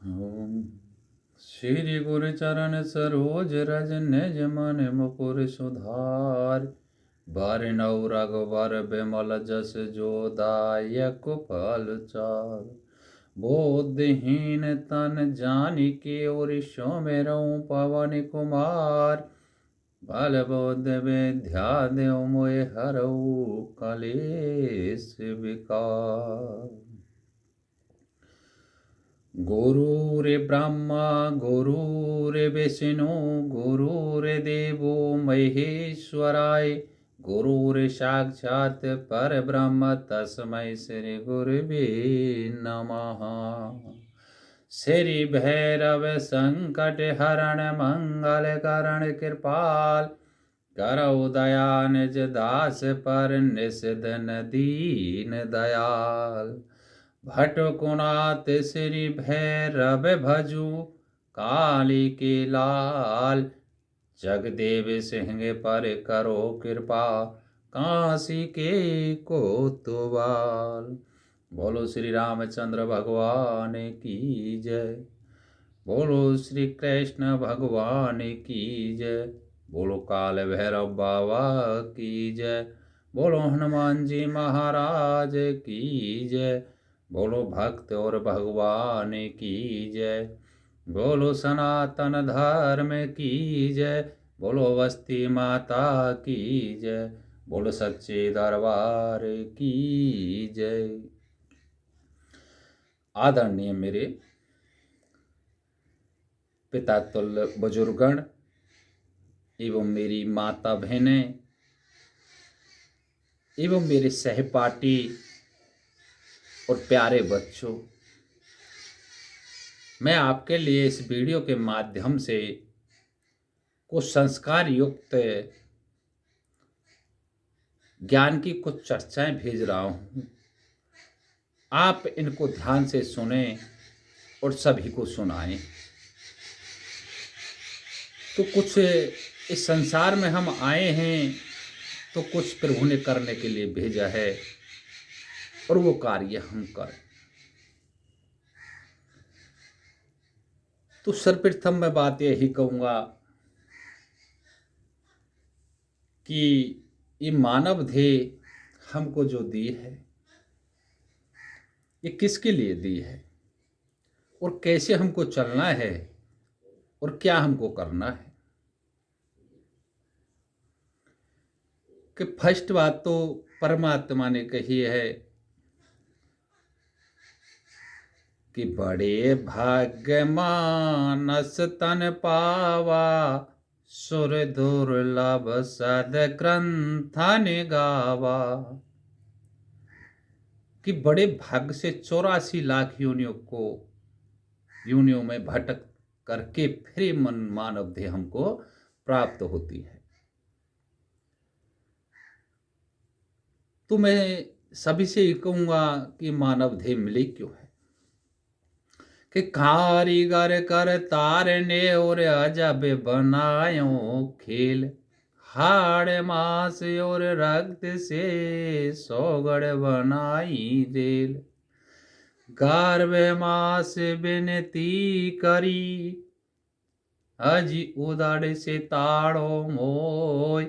ओम श्री गुरु चरण सरोज रज निज मन मुकुर सुधार। बरनउँ रघुबर बिमल जस जो दायक फल चार। बोधहीन तन जानिके और सुमिरौं पवन कुमार। बल बुद्धि विद्या देहु मोहि हरऊ कलेश विकार। गुरुर्ब्रह्मा गुरुर्विष्णु गुरुर्देवो महेश्वराय। गुरुर्साक्षात् परब्रह्म तस्मै श्री गुरवे नमः। श्री भैरव संकट हरण मंगल करण कृपाल। करौ दया निज दास पर निषिद्ध दीन दयाल। भटकुनाथ श्री भैरव भजू काली के लाल। जगदेव सिंह पर करो कृपा काशी के कोतवाल। बोलो श्री रामचंद्र भगवान की जय। बोलो श्री कृष्ण भगवान की जय। बोलो काल भैरव बाबा की जय। बोलो हनुमान जी महाराज की जय। बोलो भक्त और भगवान की जय। बोलो सनातन धर्म की जय। बोलो वस्ती माता की जय। बोलो सच्चे दरबार की जय। आदरणीय मेरे पिता तुल्य बुजुर्गण एवं मेरी माता बहनें एवं मेरे सहपाठी और प्यारे बच्चों, मैं आपके लिए इस वीडियो के माध्यम से कुछ संस्कार युक्त ज्ञान की कुछ चर्चाएं भेज रहा हूं। आप इनको ध्यान से सुनें और सभी को सुनाएं। तो कुछ इस संसार में हम आए हैं तो कुछ प्रभु ने करने के लिए भेजा है और वो कार्य हम करें। तो सर्वप्रथम मैं बात यही कहूँगा कि ये मानव देह हमको जो दी है, ये किसके लिए दी है और कैसे हमको चलना है और क्या हमको करना है। कि फर्स्ट बात तो परमात्मा ने कही है कि बड़े भाग्य मानस तन पावा। सुर दुर्लभ सद ग्रंथन गावा। कि बड़े भाग्य से 84 लाख योनियों में भटक करके फिर मन मानव देह हमको प्राप्त होती है। तो मैं सभी से ये कहूंगा कि मानव देह मिली क्यों है। कि कारीगर कर तारने और अजब बनायो खेल। हाड़ मांस और रक्त से सौगड़ बनाई देल। गर्भ मास बिनती करी अजी उदड़ से ताड़ो मोय।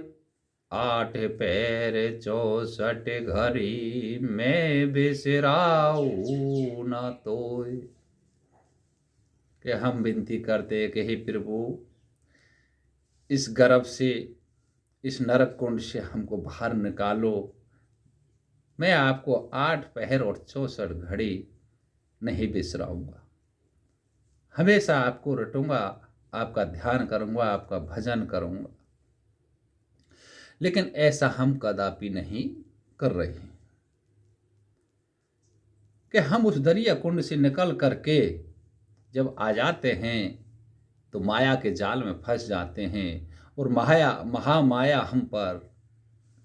8 पैर 64 घड़ी मैं बिसराऊ न तोय। कि हम विनती करते कि हे प्रभु, इस गर्भ से, इस नरक कुंड से हमको बाहर निकालो। मैं आपको 8 पहर और 64 घड़ी नहीं बिसराऊंगा। हमेशा आपको रटूंगा, आपका ध्यान करूंगा, आपका भजन करूंगा। लेकिन ऐसा हम कदापि नहीं कर रहे हैं। कि हम उस दरिया कुंड से निकल करके जब आ जाते हैं तो माया के जाल में फंस जाते हैं और महामाया हम पर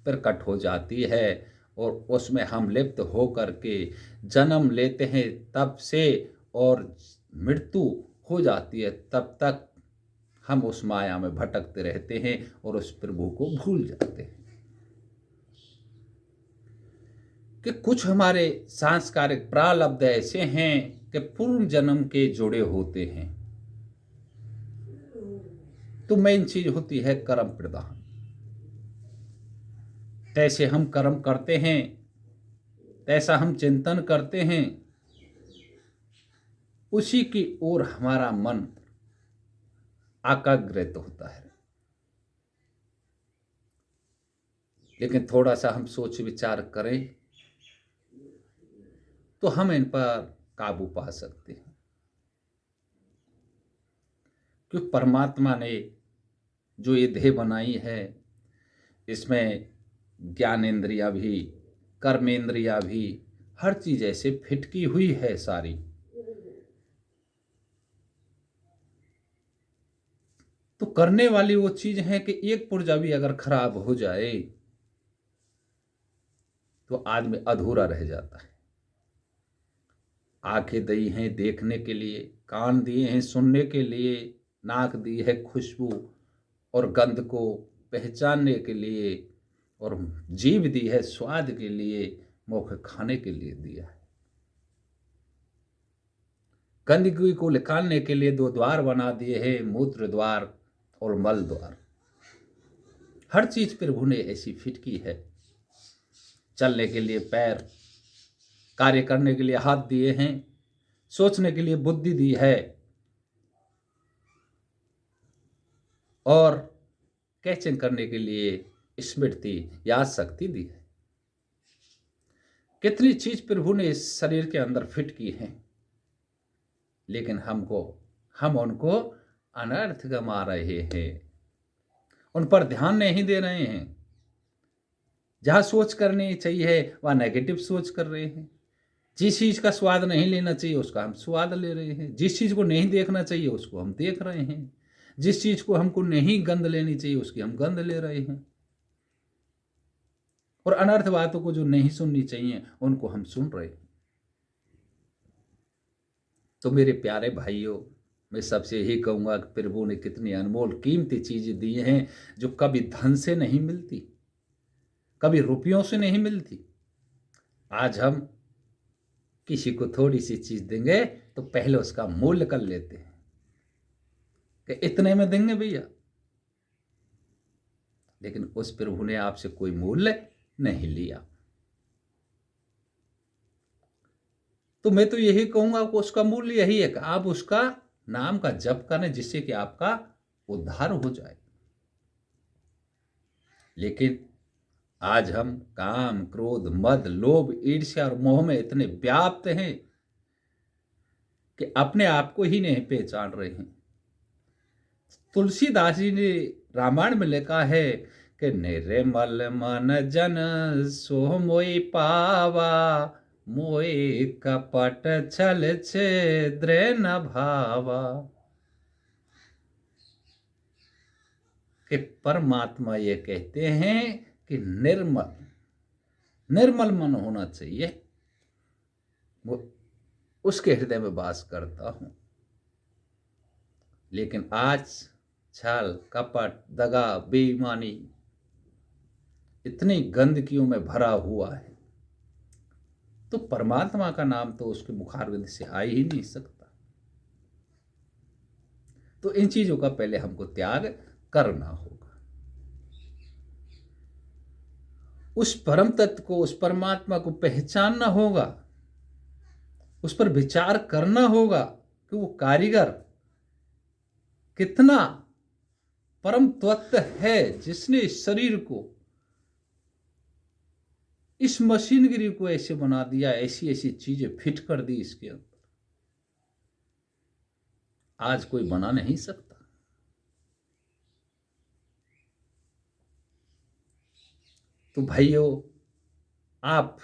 प्रकट हो जाती है और उसमें हम लिप्त हो करके जन्म लेते हैं तब से, और मृत्यु हो जाती है तब तक हम उस माया में भटकते रहते हैं और उस प्रभु को भूल जाते हैं। कि कुछ हमारे सांस्कारिक प्रारब्ध ऐसे हैं कि पूर्व जन्म के जुड़े होते हैं। तो मेन चीज होती है कर्म प्रधान। तैसे हम कर्म करते हैं, तैसा हम चिंतन करते हैं, उसी की ओर हमारा मन एकाग्रित होता है। लेकिन थोड़ा सा हम सोच विचार करें तो हम इन पर काबू पा सकते हैं, क्योंकि परमात्मा ने जो ये देह बनाई है, इसमें ज्ञानेंद्रिया भी, कर्मेंद्रिया भी, हर चीज ऐसे फिट की हुई है सारी। तो करने वाली वो चीज है कि एक पुर्जा भी अगर खराब हो जाए तो आदमी अधूरा रह जाता है। आंखें दी हैं देखने के लिए, कान दिए हैं सुनने के लिए, नाक दी है खुशबू और गंध को पहचानने के लिए, और जीभ दी है स्वाद के लिए, मुख खाने के लिए दिया है। गंदगी को निकालने के लिए दो द्वार बना दिए हैं, मूत्र द्वार और मल द्वार। हर चीज प्रभु ने ऐसी फिट की है। चलने के लिए पैर, कार्य करने के लिए हाथ दिए हैं, सोचने के लिए बुद्धि दी है, और कैचिंग करने के लिए स्मृति, याद शक्ति दी है। कितनी चीज प्रभु ने इस शरीर के अंदर फिट की है, लेकिन हम उनको अनर्थ गमा रहे हैं, उन पर ध्यान नहीं दे रहे हैं। जहां सोच करनी चाहिए वहां नेगेटिव सोच कर रहे हैं। जिस चीज का स्वाद नहीं लेना चाहिए उसका हम स्वाद ले रहे हैं। जिस चीज को नहीं देखना चाहिए उसको हम देख रहे हैं। जिस चीज को हमको नहीं गंध लेनी चाहिए उसकी हम गंध ले रहे हैं। और अनर्थ बातों को जो नहीं सुननी चाहिए उनको हम सुन रहे हैं। तो मेरे प्यारे भाइयों, मैं सबसे यही कहूंगा कि प्रभु ने कितनी अनमोल कीमती चीजें दी हैं, जो कभी धन से नहीं मिलती, कभी रुपयों से नहीं मिलती। आज हम किसी को थोड़ी सी चीज देंगे तो पहले उसका मूल्य कर लेते हैं कि इतने में देंगे भैया, लेकिन उस प्रभु ने आपसे कोई मूल्य नहीं लिया। तो मैं तो यही कहूंगा कि उसका मूल्य यही है कि आप उसका नाम का जप करें, जिससे कि आपका उद्धार हो जाए। लेकिन आज हम काम, क्रोध, मद, लोभ, ईर्ष्या और मोह में इतने व्याप्त हैं कि अपने आप को ही नहीं पहचान रहे हैं। तुलसीदास जी ने रामायण में लिखा है कि निर्मल मन जन सो मोहि पावा, मोहि कपट छल छिद्र न भावा। कि परमात्मा ये कहते हैं कि निर्मल मन होना चाहिए, वो उसके हृदय में वास करता हूं। लेकिन आज छल, कपट, दगा, बेईमानी इतनी गंदगियों में भरा हुआ है, तो परमात्मा का नाम तो उसके मुखारविंद से आ ही नहीं सकता। तो इन चीजों का पहले हमको त्याग करना होगा। उस परम तत्व को, उस परमात्मा को पहचानना होगा, उस पर विचार करना होगा कि वो कारीगर कितना परम तत्व है, जिसने इस शरीर को, इस मशीनगिरी को ऐसे बना दिया, ऐसी ऐसी चीजें फिट कर दी इसके अंदर, आज कोई बना नहीं सकता। तो भाइयों, आप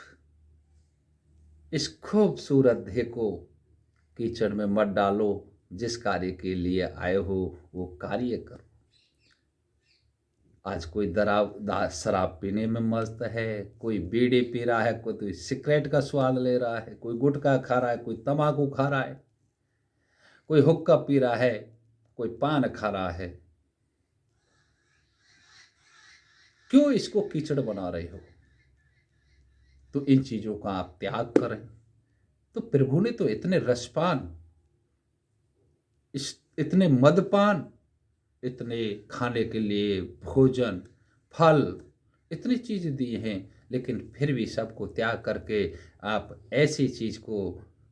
इस खूबसूरत देह को कीचड़ में मत डालो। जिस कार्य के लिए आए हो वो कार्य करो। आज कोई शराब पीने में मस्त है, कोई बीड़ी पी रहा है, कोई सिगरेट का स्वाद ले रहा है, कोई गुटखा खा रहा है, कोई तंबाकू खा रहा है, कोई हुक्का पी रहा है, कोई पान खा रहा है। क्यों इसको कीचड़ बना रहे हो? तो इन चीजों का आप त्याग करें। तो प्रभु ने तो इतने रसपान, इतने मदपान, इतने खाने के लिए भोजन, फल, इतनी चीज़ दी हैं, लेकिन फिर भी सबको त्याग करके आप ऐसी चीज़ को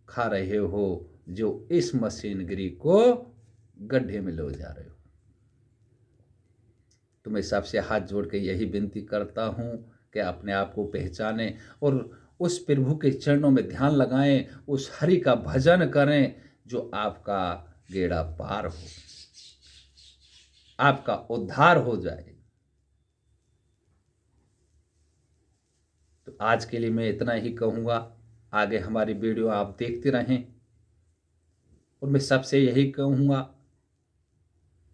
खा रहे हो जो इस मशीनगिरी को गड्ढे में ले जा रहे हो। तो मैं सबसे हाथ जोड़ के यही विनती करता हूँ कि अपने आप को पहचानें और उस प्रभु के चरणों में ध्यान लगाएं, उस हरि का भजन करें जो आपका बेड़ा पार हो, आपका उद्धार हो जाए। तो आज के लिए मैं इतना ही कहूँगा। आगे हमारी वीडियो आप देखते रहें और मैं सबसे यही कहूँगा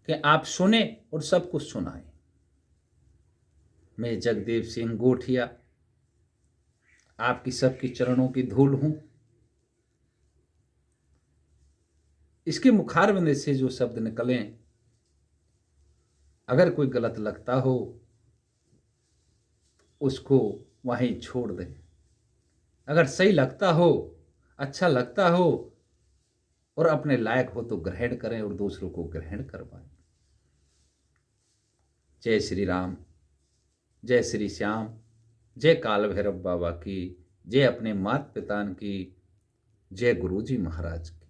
कि आप सुने और सबको सुनाएं। मैं जगदेव सिंह गोठिया आपकी सबकी चरणों की धूल हूँ। इसके मुखारविंद से जो शब्द निकलें, अगर कोई गलत लगता हो उसको वहीं छोड़ दें। अगर सही लगता हो, अच्छा लगता हो और अपने लायक हो तो ग्रहण करें और दूसरों को ग्रहण करवाएं। जय श्री राम, जय श्री श्याम, जय काल भैरव बाबा की, जय अपने माता पिता की, जय गुरुजी महाराज की।